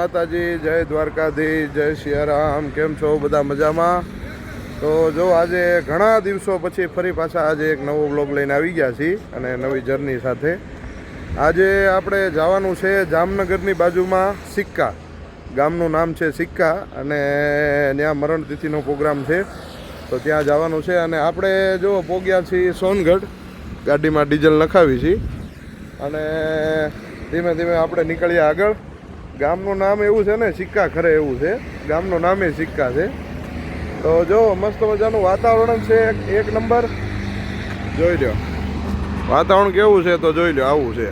માતાજી, જય દ્વારકાધીશ, જય સિયારામ. કેમ છો બધા? મજામાં? તો જો આજે ઘણા દિવસો પછી ફરી પાછા આજે એક નવો બ્લોગ લઈને આવી ગયા છીએ અને નવી જર્ની સાથે. આજે આપણે જવાનું છે જામનગરની બાજુમાં સિક્કા, ગામનું નામ છે સિક્કા, અને ત્યાં મરણતિથિનો પ્રોગ્રામ છે તો ત્યાં જવાનું છે. અને આપણે જો પહોંચ્યા છીએ સોનગઢ, ગાડીમાં ડીઝલ નખાવી છીએ અને ધીમે ધીમે આપણે નીકળ્યા આગળ. ગામનું નામ એવું છે ને, સિક્કા ખરે એવું છે, ગામનું નામે સિક્કા છે. તો જો મસ્ત મજાનું વાતાવરણ છે, એક નંબર. જોઈ લો વાતાવરણ કેવું છે તો જોઈ લો, આવું છે,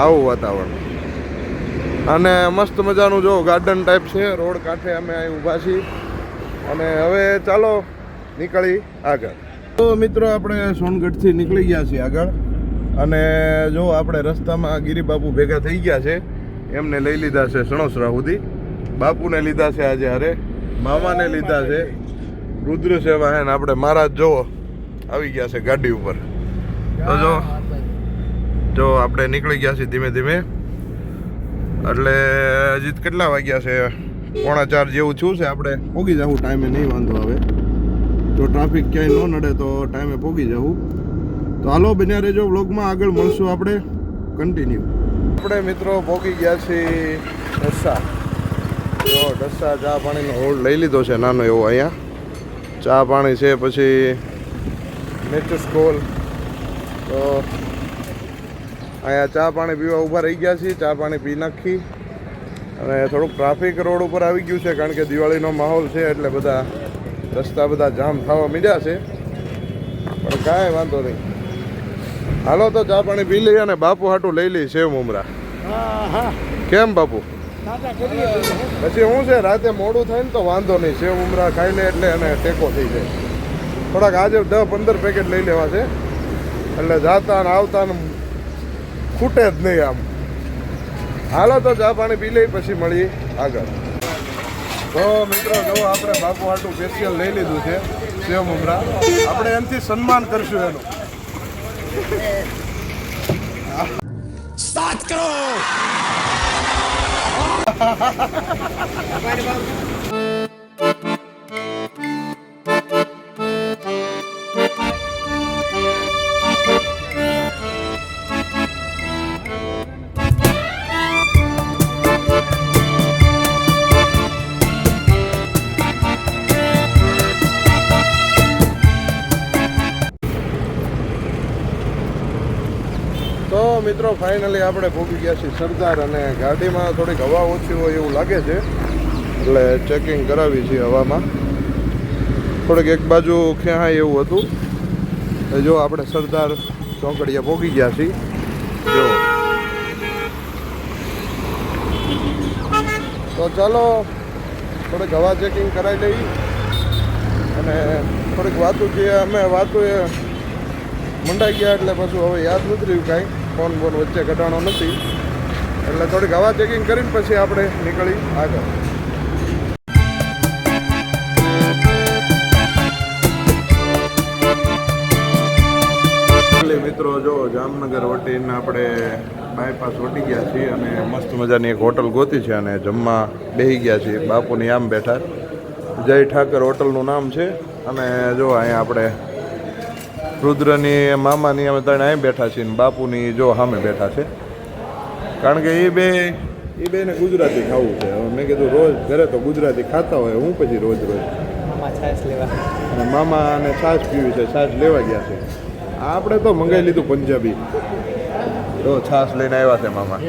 આવું વાતાવરણ. અને મસ્ત મજાનું જો ગાર્ડન ટાઈપ છે, રોડ કાંઠે અમે અહીં ઊભા છીએ. અને હવે ચાલો નીકળી આગળ. તો મિત્રો આપણે સોનગઢથી નીકળી ગયા છીએ આગળ. અને જો આપણે રસ્તામાં ગિરિબાપુ ભેગા થઈ ગયા છે, એમને લઈ લીધા છે સણોસરા સુધી. બાપુને લીધા છે આજે, અરે મામાને લીધા છે, રુદ્ર સેવા હે ને આપણે મહારાજ જો આવી ગયા છે ગાડી ઉપર. તો જો આપણે નીકળી ગયા છીએ ધીમે ધીમે. એટલે હજી કેટલા વાગ્યા છે? 3:45 જેવું થયું છે. આપણે પહોંચી જવું ટાઈમે, નહીં વાંધો આવે. તો ટ્રાફિક ક્યાંય ન નડે તો ટાઈમે પહોંચી જવું. તો હાલો બન્યા રહેજો વ્લોગમાં, આગળ મળશું આપણે કન્ટિન્યુ. આપણે મિત્રો પહોંચી ગયા છીએ ઢસા. જો ઢસા ચા પાણીનો હોલ્ડ લઈ લીધો છે નાનો એવો. અહીંયા ચા પાણી છે, પછી નેચર સ્કોલ. તો અહીંયા ચા પાણી પીવા ઊભા રહી ગયા છીએ, ચા પાણી પી નાખી. અને થોડુંક ટ્રાફિક રોડ ઉપર આવી ગયું છે, કારણ કે દિવાળીનો માહોલ છે એટલે બધા રસ્તા બધા જામ થવા માંડ્યા છે. પણ કાંઈ વાંધો નહીં, હાલો તો ચા પાણી પી લઈએ અને બાપુ હાટું લઈ લઈ સેવ મમરા. કેમ બાપુ? પછી શું છે, રાતે મોડું થાય ને તો વાંધો નહીં, સેવ મમરા ખાઈ લે એટલે એને ટેકો થઈ જાય. થોડાક આજે 10-15 પેકેટ લઈ લેવા છે, એટલે જાતા ને આવતા ને ખૂટે જ નહીં આમ. હાલો તો ચા પાણી પી લઈ, પછી મળીએ આગળ. તો મિત્રો જો આપણે બાપુ હાટું સ્પેશિયલ લઈ લીધું છે સેવ મમરા. આપણે એમથી સન્માન કરશું એનું. સ્ટાર્ટ કરો. તો મિત્રો ફાઇનલી આપણે પહોંચી ગયા છીએ સરદાર. અને ગાડીમાં થોડીક હવા ઓછી હોય એવું લાગે છે, એટલે ચેકિંગ કરાવી છે હવામાં. થોડીક એક બાજુ ખેહાય એવું હતું. જો આપણે સરદાર ચોકડીએ પહોંચી ગયા છીએ. જો તો ચાલો થોડીક હવા ચેકિંગ કરાવી લઈ. અને થોડીક વાતું જે અમે વાતું એ મંડાઈ ગયા, એટલે પાછું હવે યાદ નથી રહ્યું કાંઈ, ફોન વચ્ચે ઘટાડો નથી. એટલે થોડીક હવા ચેકિંગ કરીને પછી આપણે નીકળી આગળ. મિત્રો જો જામનગર વટીને આપણે બાયપાસ વટી ગયા છીએ અને મસ્ત મજાની એક હોટલ ગોતી છે અને જમવા બેસી ગયા છીએ. બાપુની આમ બેઠા, જય ઠાકર હોટલનું નામ છે. અને જો અહીંયા આપણે રુદ્રની મામાની અમે ત્રણે અહીં બેઠા છીએ, બાપુની જો સામે બેઠા છે. કારણ કે એ બેને ગુજરાતી ખાવું છે. હવે મેં કીધું રોજ ઘરે તો ગુજરાતી ખાતા હોય, હું પછી રોજ અને મામા અને છાશ પીવી છે, છાશ લેવા ગયા છે. આપણે તો મંગાવી લીધું પંજાબી, તો છાશ લઈને આવ્યા છે મામા.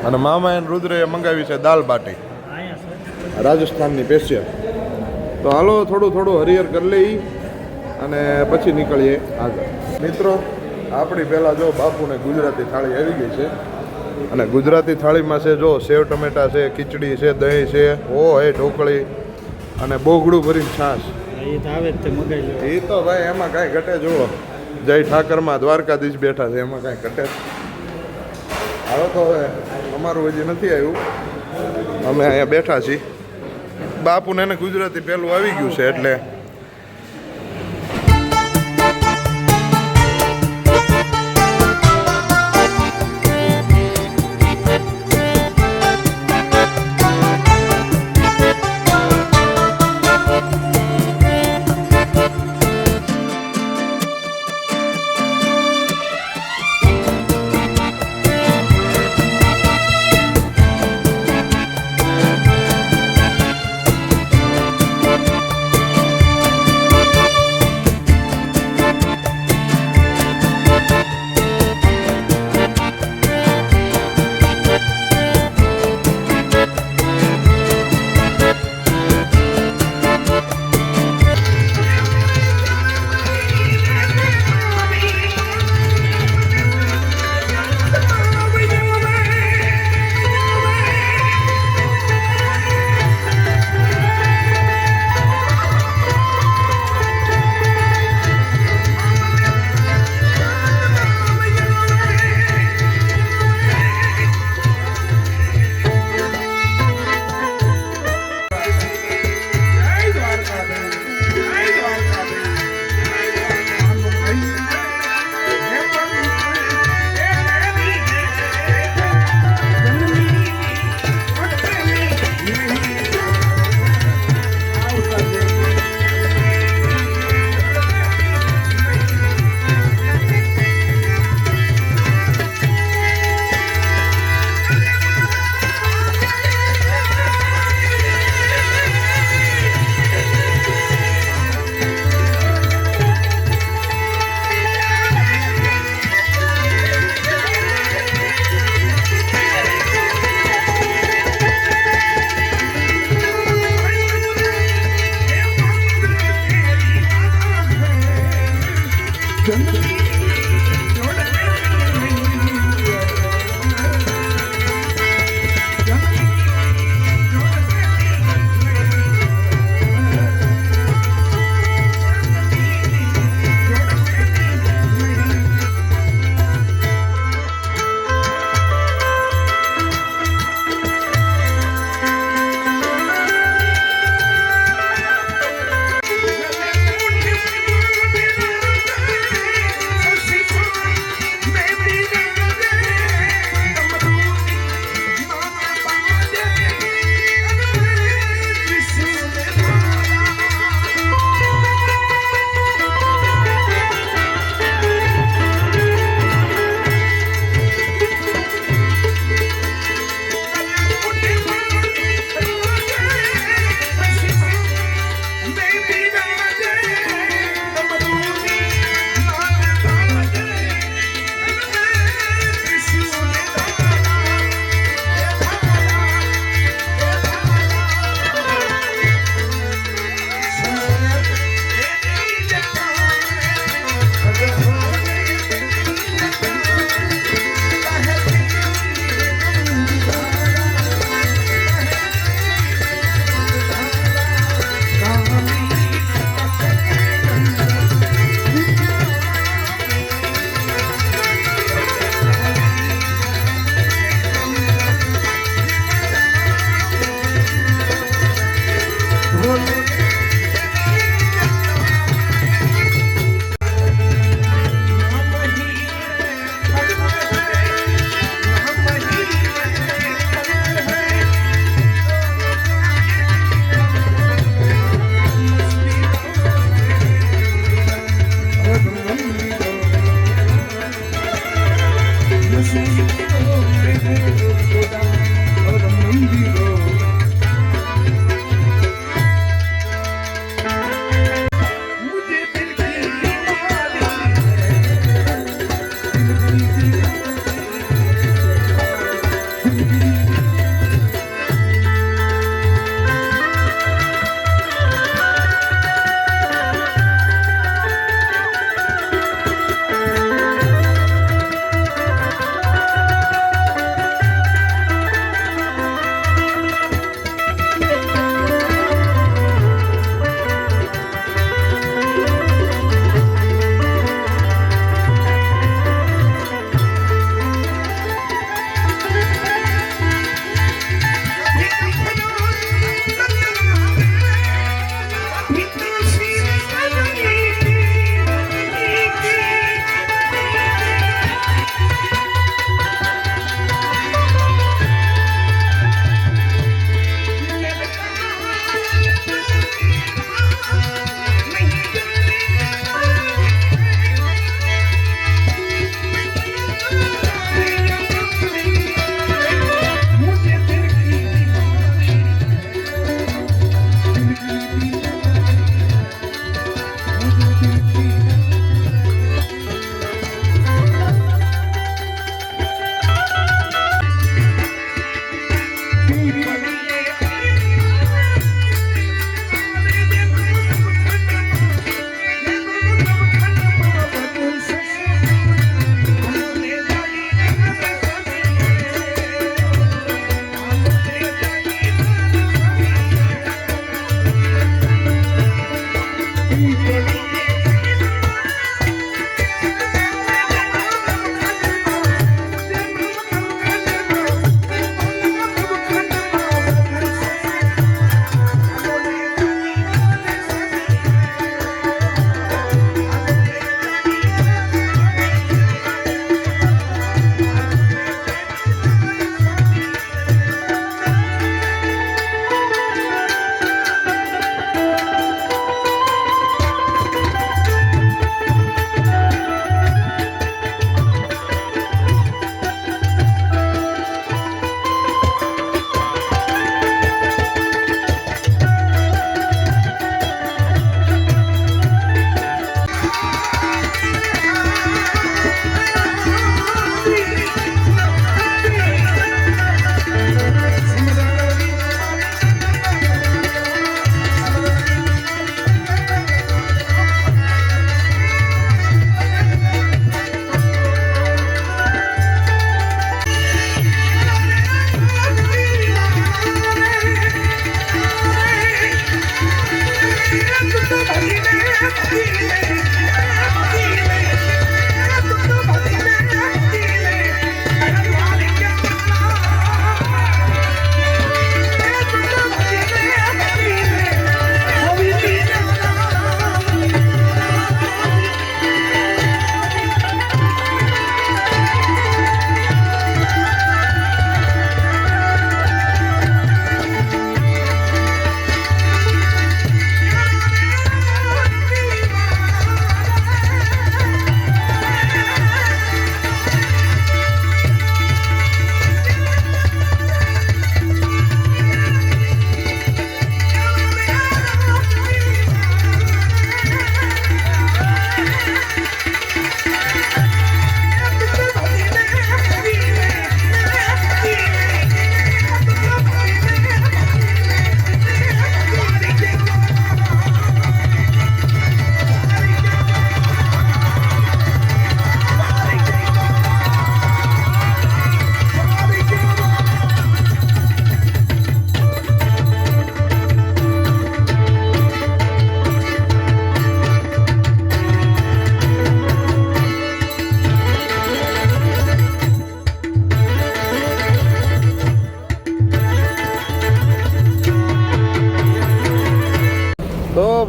અને મામા એને રુદ્રએ મંગાવી છે દાલ બાટી, રાજસ્થાનની સ્પેશિયલ. તો હાલો થોડું હરિહર કરી લઈ અને પછી નીકળીએ આગળ. મિત્રો આપણી પહેલાં જો બાપુને ગુજરાતી થાળી આવી ગઈ છે. અને ગુજરાતી થાળીમાં છે જો સેવ ટમેટા છે, ખીચડી છે, દહીં છે, હે ઢોકળી અને બોગડું ભરીને છાશ. એ તો ભાઈ એમાં કાંઈ ઘટે. જુઓ જય ઠાકરમાં દ્વારકાધીશ બેઠા છે, એમાં કાંઈ ઘટે. હાલો તો હવે અમારું હજી નથી આવ્યું, અમે અહીંયા બેઠા છીએ. બાપુને એને ગુજરાતી પહેલું આવી ગયું છે એટલે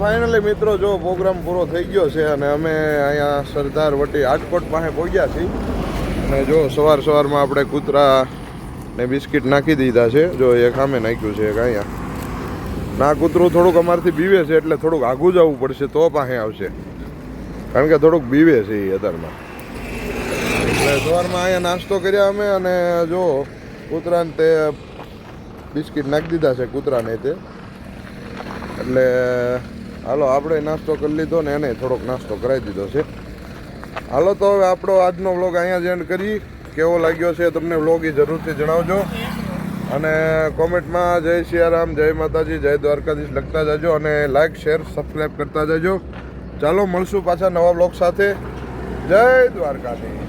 ફાઇનલી મિત્રો જો પ્રોગ્રામ પૂરો થઈ ગયો છે અને અમે અહીંયા સરદાર વટી રાજકોટ પાસે પહોંચ્યા છીએ. અને જો સવારમાં આપણે કૂતરા ને બિસ્કિટ નાખી દીધા છે. જો એક સામે નાખ્યું છે એક અહીંયા. ના કૂતરું થોડુંક અમારથી બીવે છે એટલે થોડુંક આઘું જવું પડશે તો પાસે આવશે, કારણ કે થોડુંક બીવે છે એ અત્યારમાં. એટલે સવારમાં અહીંયા નાસ્તો કર્યા અમે અને જો કૂતરાને તે બિસ્કિટ નાખી દીધા છે કૂતરાને તે. એટલે હાલો આપણે નાસ્તો કરી લીધો ને એને થોડોક નાસ્તો કરાવી દીધો છે. હાલો તો હવે આપણો આજનો વ્લોગ અહીંયા જ એન્ડ કરી. કેવો લાગ્યો છે તમને વ્લોગ એ જરૂરથી જણાવજો અને કોમેન્ટમાં જય સિયારામ, જય માતાજી, જય દ્વારકાધીશ લખતા જજો અને લાઈક શેર સબસ્ક્રાઈબ કરતા જજો. ચાલો મળશું પાછા નવા વ્લોગ સાથે. જય દ્વારકાધીશ.